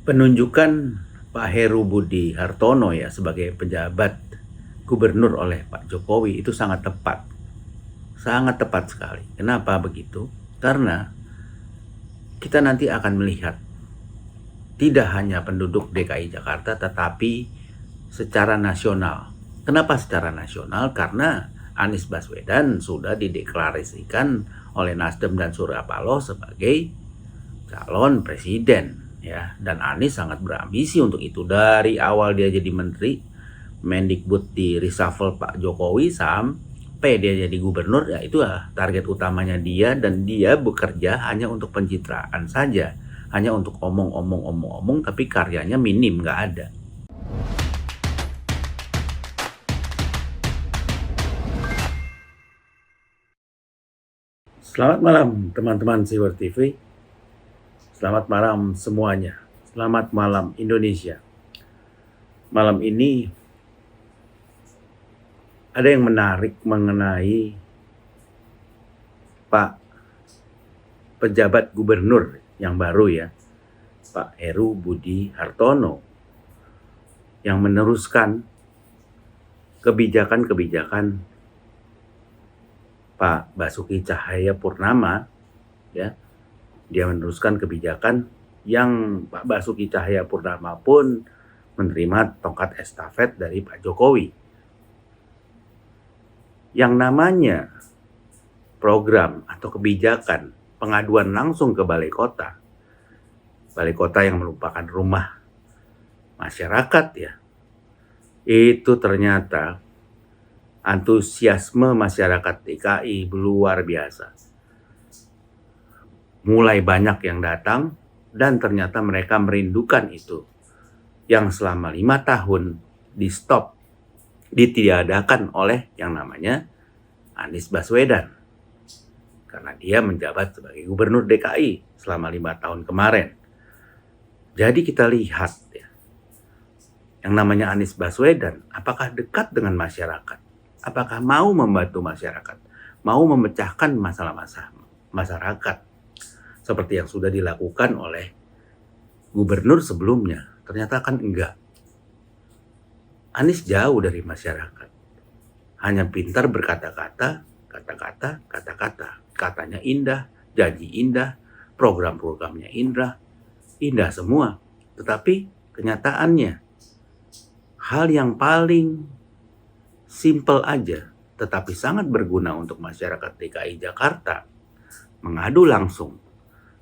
Penunjukan Pak Heru Budi Hartono ya sebagai penjabat gubernur oleh Pak Jokowi itu sangat tepat. Sangat tepat sekali. Kenapa begitu? Karena kita nanti akan melihat tidak hanya penduduk DKI Jakarta tetapi secara nasional. Kenapa secara nasional? Karena Anies Baswedan sudah dideklarasikan oleh Nasdem dan Surya Paloh sebagai calon presiden ya, dan Anies sangat berambisi untuk itu. Dari awal dia jadi menteri, Mendikbud di reshuffle Pak Jokowi sampai dia jadi gubernur, ya itu target utamanya dia, dan dia bekerja hanya untuk pencitraan saja, hanya untuk omong-omong, tapi karyanya minim, nggak ada. Selamat malam teman-teman Siwer TV. Selamat malam semuanya. Selamat malam Indonesia. Malam ini ada yang menarik mengenai Pak pejabat gubernur yang baru ya, Pak Heru Budi Hartono, yang meneruskan kebijakan-kebijakan Pak Basuki Cahayapurnama ya. Dia meneruskan kebijakan yang Pak Basuki Cahayapurnama pun menerima tongkat estafet dari Pak Jokowi. Yang namanya program atau kebijakan pengaduan langsung ke balai kota yang merupakan rumah masyarakat ya, itu ternyata antusiasme masyarakat DKI luar biasa. Mulai banyak yang datang dan ternyata mereka merindukan itu, yang selama 5 tahun di stop, ditiadakan oleh yang namanya Anies Baswedan, karena dia menjabat sebagai gubernur DKI selama 5 tahun kemarin. Jadi kita lihat ya, yang namanya Anies Baswedan apakah dekat dengan masyarakat, apakah mau membantu masyarakat, mau memecahkan masalah-masalah masyarakat seperti yang sudah dilakukan oleh gubernur sebelumnya. Ternyata kan enggak. Anies jauh dari masyarakat, hanya pintar berkata-kata, kata-kata. Katanya indah, janji indah, program-programnya indah semua. Tetapi kenyataannya hal yang paling simple aja tetapi sangat berguna untuk masyarakat DKI Jakarta, mengadu langsung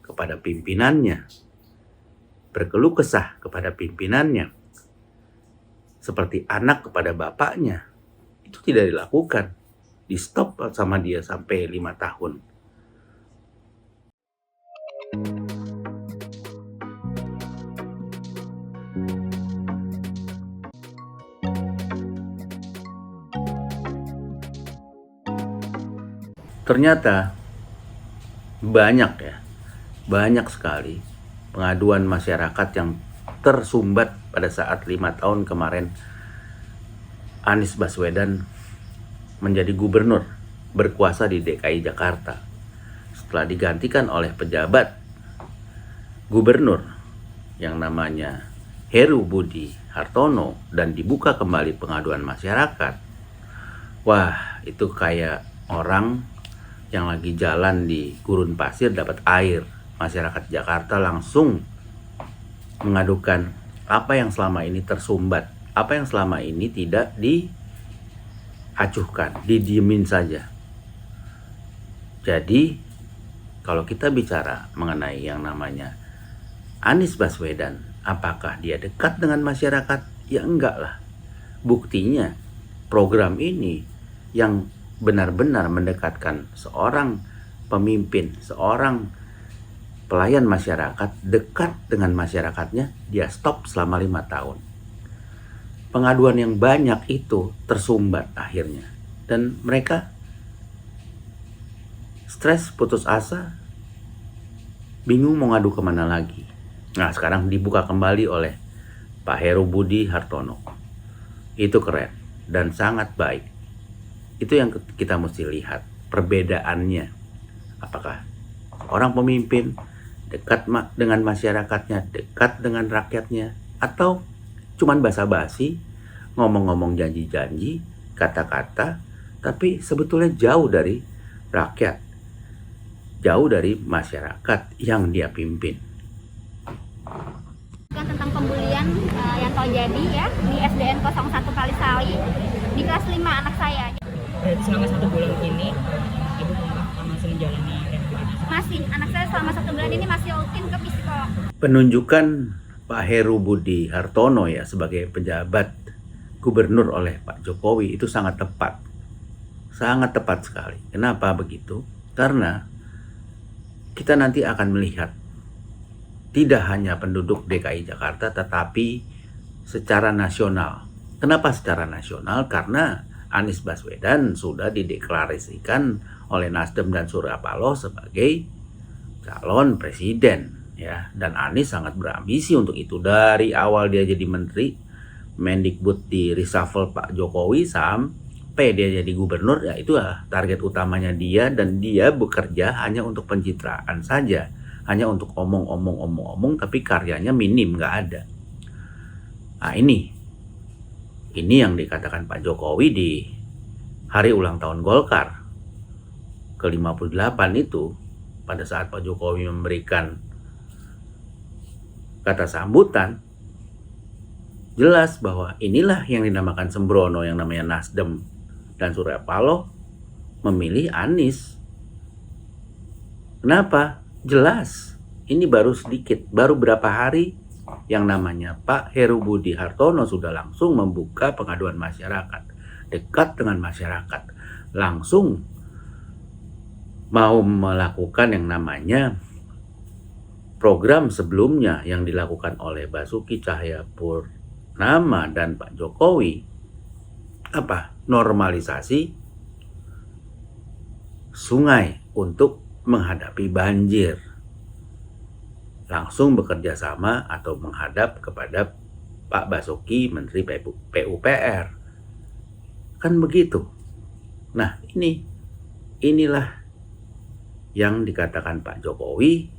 kepada pimpinannya, berkeluh kesah kepada pimpinannya, seperti anak kepada bapaknya, itu tidak dilakukan. Di stop sama dia sampai 5 tahun. Ternyata banyak sekali pengaduan masyarakat yang tersumbat pada saat 5 tahun kemarin Anies Baswedan menjadi gubernur berkuasa di DKI Jakarta. Setelah digantikan oleh pejabat gubernur yang namanya Heru Budi Hartono dan dibuka kembali pengaduan masyarakat. Wah, itu kayak orang yang lagi jalan di gurun pasir dapat air. Masyarakat Jakarta langsung mengadukan apa yang selama ini tersumbat, apa yang selama ini tidak diacuhkan, didiemin saja. Jadi kalau kita bicara mengenai yang namanya Anies Baswedan, apakah dia dekat dengan masyarakat? Ya enggak lah. Buktinya program ini yang benar-benar mendekatkan seorang pemimpin, seorang pelayan masyarakat, dekat dengan masyarakatnya, dia stop selama 5 tahun. Pengaduan yang banyak itu tersumbat akhirnya. Dan mereka stres, putus asa, bingung mau ngadu kemana lagi. Nah, sekarang dibuka kembali oleh Pak Heru Budi Hartono. Itu keren dan sangat baik. Itu yang kita mesti lihat perbedaannya. Apakah orang pemimpin dekat dengan masyarakatnya, dekat dengan rakyatnya, atau cuman basa-basi, ngomong-ngomong janji-janji, kata-kata, tapi sebetulnya jauh dari rakyat, jauh dari masyarakat yang dia pimpin. Tentang pembulian yang terjadi ya di SDN 01 Kalisari di kelas 5 anak saya. Berarti selama 1 bulan ini ibu masih menjalani rehabilitasi? Masih, anak saya selama 1 bulan ini masih rutin ke psikolog. Penunjukan Pak Heru Budi Hartono ya sebagai penjabat gubernur oleh Pak Jokowi itu sangat tepat sekali. Kenapa begitu? Karena kita nanti akan melihat tidak hanya penduduk DKI Jakarta tetapi secara nasional. Kenapa secara nasional? Karena Anies Baswedan sudah dideklarasikan oleh Nasdem dan Surya Paloh sebagai calon presiden ya, dan Anies sangat berambisi untuk itu. Dari awal dia jadi menteri, Mendikbud di reshuffle Pak Jokowi sampai dia jadi gubernur, ya itu target utamanya dia, dan dia bekerja hanya untuk pencitraan saja, hanya untuk omong-omong, tapi karyanya minim, nggak ada. Nah ini yang dikatakan Pak Jokowi di hari ulang tahun Golkar ke-58 itu, pada saat Pak Jokowi memberikan kata sambutan, jelas bahwa inilah yang dinamakan sembrono, yang namanya Nasdem dan Surya Paloh memilih Anies. Kenapa? Jelas. Ini baru sedikit, baru berapa hari yang namanya Pak Heru Budi Hartono sudah langsung membuka pengaduan masyarakat, dekat dengan masyarakat, langsung mau melakukan yang namanya program sebelumnya yang dilakukan oleh Basuki Cahayapurnama dan Pak Jokowi, normalisasi sungai untuk menghadapi banjir. Langsung bekerja sama atau menghadap kepada Pak Basuki, Menteri PUPR. Kan begitu. Nah, inilah yang dikatakan Pak Jokowi,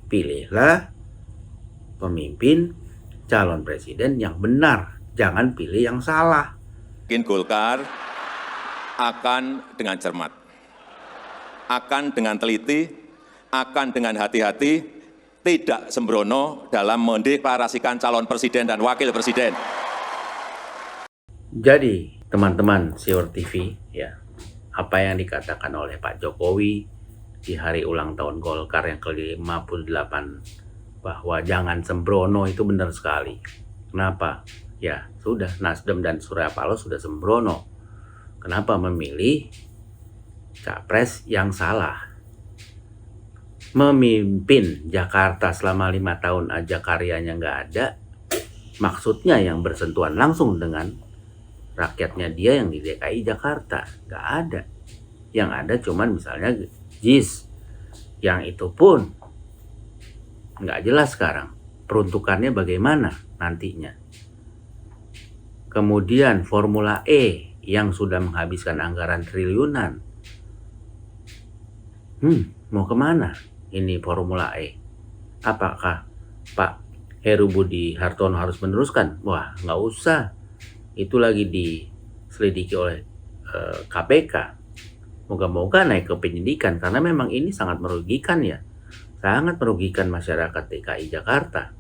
pilihlah pemimpin calon presiden yang benar, jangan pilih yang salah. Mungkin Golkar akan dengan cermat, akan dengan teliti, akan dengan hati-hati, tidak sembrono dalam mendeklarasikan calon presiden dan wakil presiden. Jadi teman-teman Sior TV ya, apa yang dikatakan oleh Pak Jokowi di hari ulang tahun Golkar yang ke-58 bahwa jangan sembrono itu benar sekali. Kenapa? Ya sudah, Nasdem dan Surya Paloh sudah sembrono. Kenapa memilih capres yang salah? Memimpin Jakarta selama 5 tahun aja karyanya nggak ada. Maksudnya yang bersentuhan langsung dengan rakyatnya dia yang di DKI Jakarta nggak ada. Yang ada cuman misalnya JIS, yang itu pun nggak jelas sekarang peruntukannya bagaimana nantinya. Kemudian Formula E yang sudah menghabiskan anggaran triliunan, mau kemana ini Formula E? Apakah Pak Heru Budi Hartono harus meneruskan? Wah, nggak usah, itu lagi diselidiki oleh KPK. Moga-moga naik ke penyidikan, karena memang ini sangat merugikan ya. Sangat merugikan masyarakat DKI Jakarta.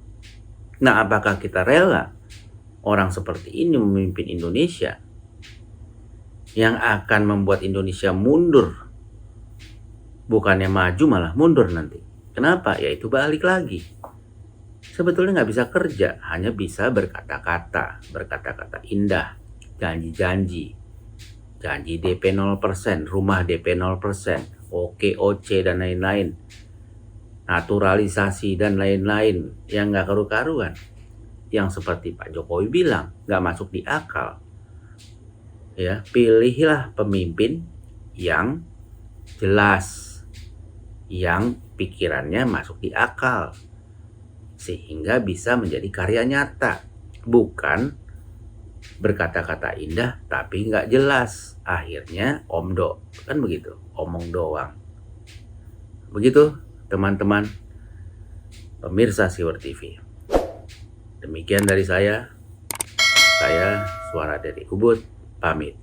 Nah, apakah kita rela orang seperti ini memimpin Indonesia yang akan membuat Indonesia mundur? Bukannya maju malah mundur nanti. Kenapa? Ya itu balik lagi. Sebetulnya nggak bisa kerja, hanya bisa berkata-kata indah, janji-janji. Janji DP 0%, rumah DP 0%, OKOC dan lain-lain, naturalisasi dan lain-lain yang nggak karu-karuan. Yang seperti Pak Jokowi bilang, nggak masuk di akal. Ya, pilihlah pemimpin yang jelas, yang pikirannya masuk di akal, sehingga bisa menjadi karya nyata, bukan berkata-kata indah tapi nggak jelas, akhirnya omdo, kan begitu, omong doang. Begitu teman-teman. pemirsa Siwer TV. Demikian dari saya Suara dari Ubud, pamit.